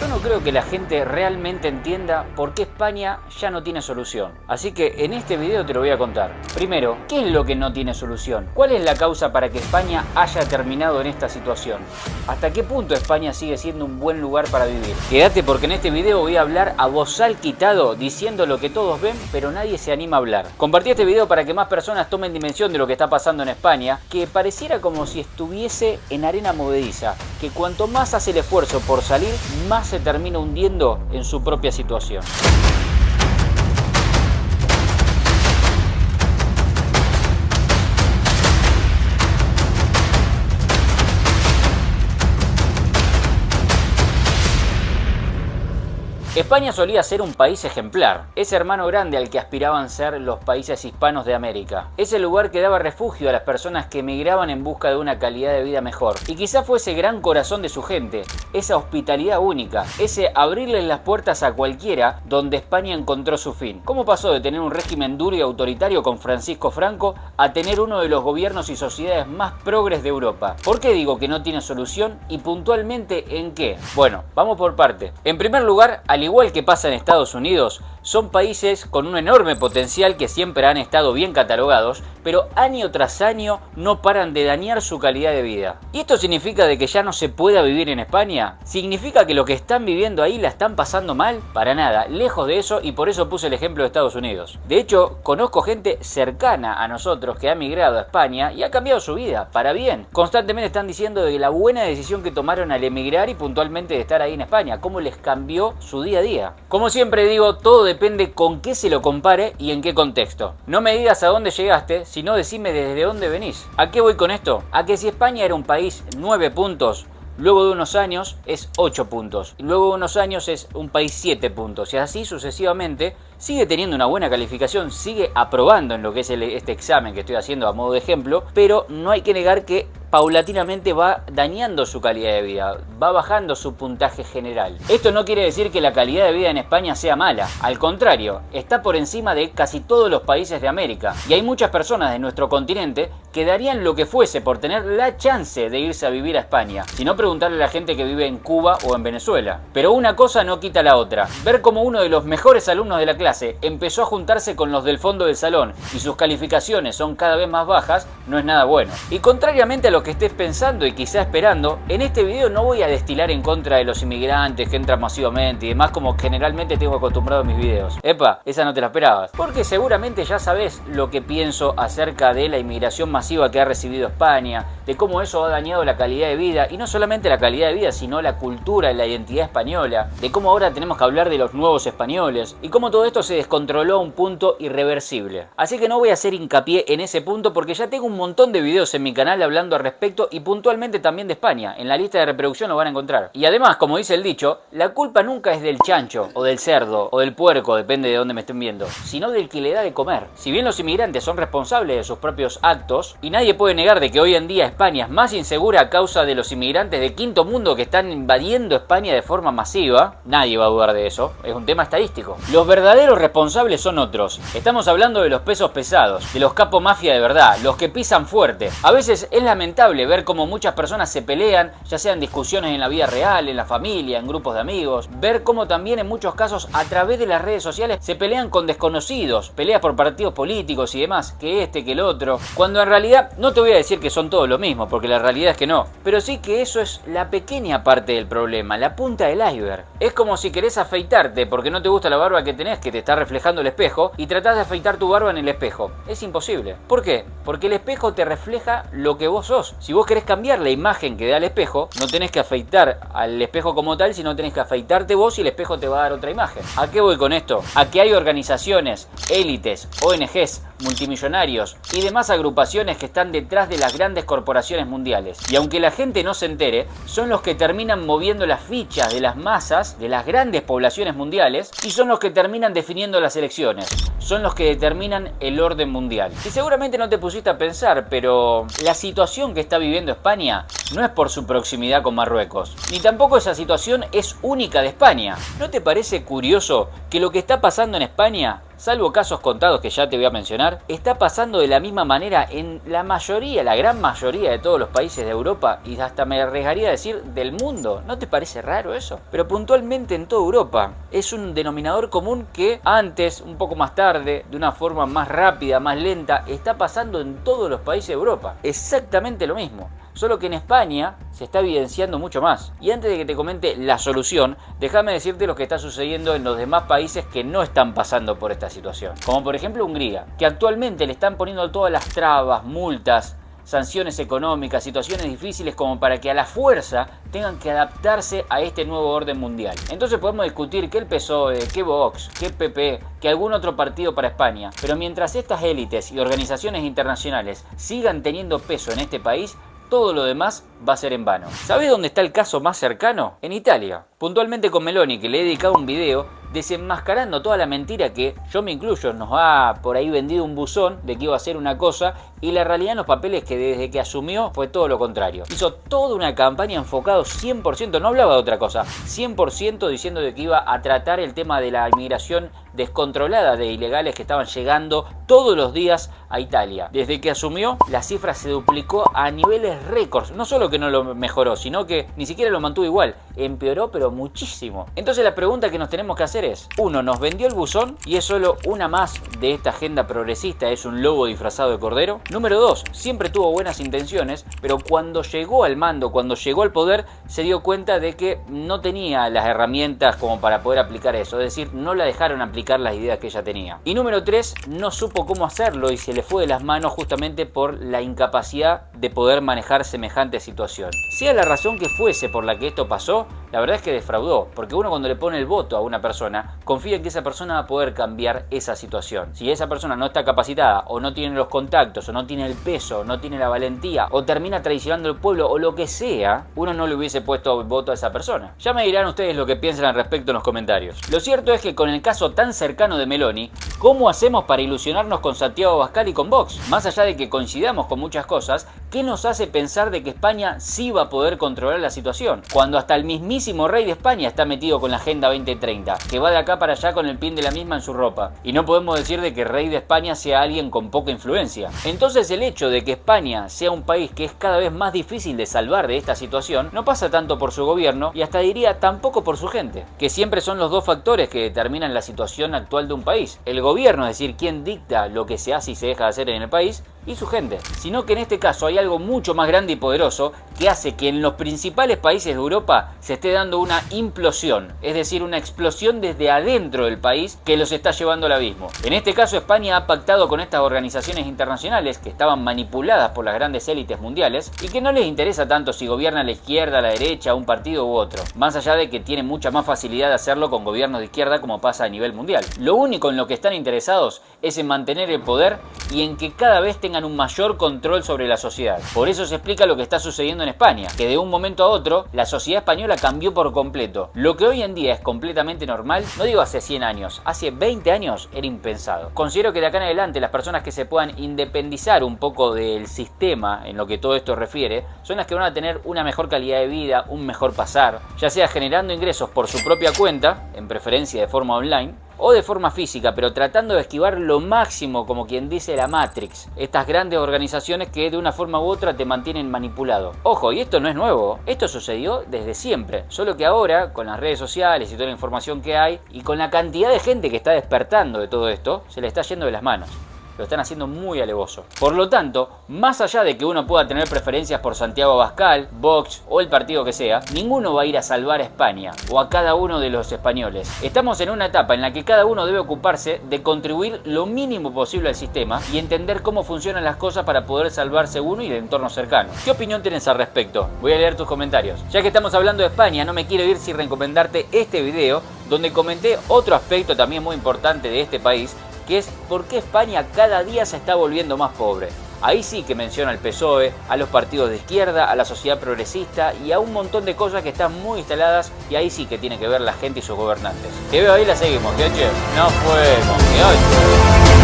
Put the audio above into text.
yo no creo que la gente realmente entienda por qué España ya no tiene solución. Así que en este video te lo voy a contar. Primero, ¿qué es lo que no tiene solución? ¿Cuál es la causa para que España haya terminado en esta situación? ¿Hasta qué punto España sigue siendo un buen lugar para vivir? Quédate porque en este video voy a hablar a bozal quitado, diciendo lo que todos ven, pero nadie se anima a hablar. Compartí este video para que más personas tomen dimensión de lo que está pasando en España, que pareciera como si estuviese en arena movediza, que cuanto más hace el esfuerzo por salir, más se termina hundiendo en su propia situación. España solía ser un país ejemplar, ese hermano grande al que aspiraban ser los países hispanos de América, ese lugar que daba refugio a las personas que emigraban en busca de una calidad de vida mejor. Y quizá fue ese gran corazón de su gente, esa hospitalidad única, ese abrirles las puertas a cualquiera donde España encontró su fin. ¿Cómo pasó de tener un régimen duro y autoritario con Francisco Franco a tener uno de los gobiernos y sociedades más progres de Europa? ¿Por qué digo que no tiene solución y puntualmente en qué? Bueno, vamos por parte. En primer lugar, al igual que pasa en Estados Unidos, son países con un enorme potencial que siempre han estado bien catalogados, pero año tras año no paran de dañar su calidad de vida. ¿Y esto significa de que ya no se pueda vivir en España? ¿Significa que lo que están viviendo ahí la están pasando mal? Para nada, lejos de eso, y por eso puse el ejemplo de Estados Unidos. De hecho, conozco gente cercana a nosotros que ha migrado a España y ha cambiado su vida, para bien. Constantemente están diciendo de la buena decisión que tomaron al emigrar y puntualmente de estar ahí en España, cómo les cambió su día a día. Como siempre digo, todo depende con qué se lo compare y en qué contexto. No me digas a dónde llegaste, sino decime desde dónde venís. ¿A qué voy con esto? A que si España era un país 9 puntos, luego de unos años es 8 puntos. Y luego de unos años es un país 7 puntos. Y así sucesivamente sigue teniendo una buena calificación, sigue aprobando en lo que es este examen que estoy haciendo a modo de ejemplo. Pero no hay que negar que paulatinamente va dañando su calidad de vida, va bajando su puntaje general. Esto no quiere decir que la calidad de vida en España sea mala, al contrario, está por encima de casi todos los países de América. Y hay muchas personas de nuestro continente que darían lo que fuese por tener la chance de irse a vivir a España, si no preguntarle a la gente que vive en Cuba o en Venezuela. Pero una cosa no quita la otra. Ver cómo uno de los mejores alumnos de la clase empezó a juntarse con los del fondo del salón y sus calificaciones son cada vez más bajas, no es nada bueno. Y contrariamente a lo que estés pensando y quizá esperando, en este video no voy a destilar en contra de los inmigrantes que entran masivamente y demás como generalmente tengo acostumbrado en mis videos. Epa, esa no te la esperabas. Porque seguramente ya sabes lo que pienso acerca de la inmigración masiva que ha recibido España, de cómo eso ha dañado la calidad de vida, y no solamente la calidad de vida, sino la cultura y la identidad española, de cómo ahora tenemos que hablar de los nuevos españoles, y cómo todo esto se descontroló a un punto irreversible. Así que no voy a hacer hincapié en ese punto porque ya tengo un montón de videos en mi canal hablando al respecto y puntualmente también de España. En la lista de reproducción lo van a encontrar. Y además, como dice el dicho, la culpa nunca es del chancho, o del cerdo, o del puerco, depende de dónde me estén viendo, sino del que le da de comer. Si bien los inmigrantes son responsables de sus propios actos, y nadie puede negar de que hoy en día España es más insegura a causa de los inmigrantes de quinto mundo que están invadiendo España de forma masiva, nadie va a dudar de eso, es un tema estadístico. Los verdaderos responsables son otros. Estamos hablando de los pesos pesados, de los capos mafia de verdad, los que pisan fuerte. A veces es lamentable ver cómo muchas personas se pelean, ya sean discusiones en la vida real, en la familia, en grupos de amigos, ver cómo también en muchos casos a través de las redes sociales se pelean con desconocidos, peleas por partidos políticos y demás, que este, que el otro, cuando en realidad no te voy a decir que son todos lo mismo, porque la realidad es que no, pero sí que eso es la pequeña parte del problema, la punta del iceberg. Es como si querés afeitarte porque no te gusta la barba que tenés, que te está reflejando el espejo, y tratás de afeitar tu barba en el espejo. Es imposible. ¿Por qué? Porque el espejo te refleja lo que vos sos. Si vos querés cambiar la imagen que da el espejo, no tenés que afeitar al espejo como tal, sino tenés que afeitarte vos y el espejo te va a dar otra imagen. ¿A qué voy con esto? A que hay organizaciones, élites, ONGs, multimillonarios y demás agrupaciones que están detrás de las grandes corporaciones mundiales. Y aunque la gente no se entere, son los que terminan moviendo las fichas de las masas, de las grandes poblaciones mundiales, y son los que terminan definiendo las elecciones. Son los que determinan el orden mundial. Y seguramente no te pusiste a pensar, pero la situación que está viviendo España no es por su proximidad con Marruecos, ni tampoco esa situación es única de España. ¿No te parece curioso que lo que está pasando en España salvo casos contados que ya te voy a mencionar, está pasando de la misma manera en la mayoría, la gran mayoría de todos los países de Europa y hasta me arriesgaría a decir del mundo. ¿No te parece raro eso? Pero puntualmente en toda Europa es un denominador común que antes, un poco más tarde, de una forma más rápida, más lenta, está pasando en todos los países de Europa. Exactamente lo mismo. Solo que en España se está evidenciando mucho más. Y antes de que te comente la solución, déjame decirte lo que está sucediendo en los demás países que no están pasando por esta situación. Como por ejemplo Hungría, que actualmente le están poniendo todas las trabas, multas, sanciones económicas, situaciones difíciles como para que a la fuerza tengan que adaptarse a este nuevo orden mundial. Entonces podemos discutir que el PSOE, que Vox, que PP, que algún otro partido para España, pero mientras estas élites y organizaciones internacionales sigan teniendo peso en este país, todo lo demás va a ser en vano. ¿Sabés dónde está el caso más cercano? En Italia. Puntualmente con Meloni, que le he dedicado un video desenmascarando toda la mentira que, yo me incluyo, nos ha por ahí vendido un buzón de que iba a ser una cosa y la realidad en los papeles que desde que asumió fue todo lo contrario. Hizo toda una campaña enfocado 100%, no hablaba de otra cosa, 100% diciendo de que iba a tratar el tema de la inmigración descontrolada de ilegales que estaban llegando todos los días a Italia. Desde que asumió, la cifra se duplicó a niveles récords. No solo que no lo mejoró, sino que ni siquiera lo mantuvo igual, empeoró pero muchísimo. Entonces la pregunta que nos tenemos que hacer es, uno, ¿nos vendió el buzón y es solo una más de esta agenda progresista, es un lobo disfrazado de cordero? Número 2, siempre tuvo buenas intenciones, pero cuando llegó al mando, cuando llegó al poder, se dio cuenta de que no tenía las herramientas como para poder aplicar eso, es decir, no la dejaron aplicar las ideas que ella tenía. Y número 3, no supo cómo hacerlo y se le fue de las manos justamente por la incapacidad de poder manejar semejante situación. Sea la razón que fuese por la que esto pasó, la verdad es que defraudó, porque uno cuando le pone el voto a una persona, confía en que esa persona va a poder cambiar esa situación. Si esa persona no está capacitada, o no tiene los contactos, o no tiene el peso, no tiene la valentía, o termina traicionando al pueblo, o lo que sea, uno no le hubiese puesto voto a esa persona. Ya me dirán ustedes lo que piensan al respecto en los comentarios. Lo cierto es que con el caso tan cercano de Meloni, ¿cómo hacemos para ilusionarnos con Santiago Abascal y con Vox? Más allá de que coincidamos con muchas cosas, ¿qué nos hace pensar de que España sí va a poder controlar la situación? Cuando hasta el mismísimo rey de España está metido con la Agenda 2030, que va de acá para allá con el pin de la misma en su ropa. Y no podemos decir de que el rey de España sea alguien con poca influencia. Entonces el hecho de que España sea un país que es cada vez más difícil de salvar de esta situación, no pasa tanto por su gobierno y hasta diría tampoco por su gente, que siempre son los dos factores que determinan la situación actual de un país. El gobierno, es decir, quien dicta lo que se hace y se deja de hacer en el país, y su gente. Sino que en este caso hay algo mucho más grande y poderoso que hace que en los principales países de Europa se esté dando una implosión, es decir, una explosión desde adentro del país que los está llevando al abismo. En este caso España ha pactado con estas organizaciones internacionales que estaban manipuladas por las grandes élites mundiales y que no les interesa tanto si gobierna la izquierda, la derecha, un partido u otro, más allá de que tienen mucha más facilidad de hacerlo con gobiernos de izquierda como pasa a nivel mundial. Lo único en lo que están interesados es en mantener el poder y en que cada vez tengan un mayor control sobre la sociedad. Por eso se explica lo que está sucediendo en España, que de un momento a otro la sociedad española cambió por completo. Lo que hoy en día es completamente normal, no digo hace 100 años, hace 20 años era impensado. Considero que de acá en adelante las personas que se puedan independizar un poco del sistema en lo que todo esto refiere, son las que van a tener una mejor calidad de vida, un mejor pasar, ya sea generando ingresos por su propia cuenta, en preferencia de forma online, o de forma física, pero tratando de esquivar lo máximo, como quien dice, la Matrix. Estas grandes organizaciones que de una forma u otra te mantienen manipulado. Ojo, y esto no es nuevo, esto sucedió desde siempre, solo que ahora, con las redes sociales y toda la información que hay, y con la cantidad de gente que está despertando de todo esto, se le está yendo de las manos. Lo están haciendo muy alevoso. Por lo tanto, más allá de que uno pueda tener preferencias por Santiago Abascal, Vox o el partido que sea, ninguno va a ir a salvar a España o a cada uno de los españoles. Estamos en una etapa en la que cada uno debe ocuparse de contribuir lo mínimo posible al sistema y entender cómo funcionan las cosas para poder salvarse uno y el entorno cercano. ¿Qué opinión tienes al respecto? Voy a leer tus comentarios. Ya que estamos hablando de España, no me quiero ir sin recomendarte este video donde comenté otro aspecto también muy importante de este país, que es por qué España cada día se está volviendo más pobre. Ahí sí que menciona al PSOE, a los partidos de izquierda, a la sociedad progresista y a un montón de cosas que están muy instaladas y ahí sí que tiene que ver la gente y sus gobernantes. Te veo ahí, la seguimos. Que nos fuimos. Que hoy.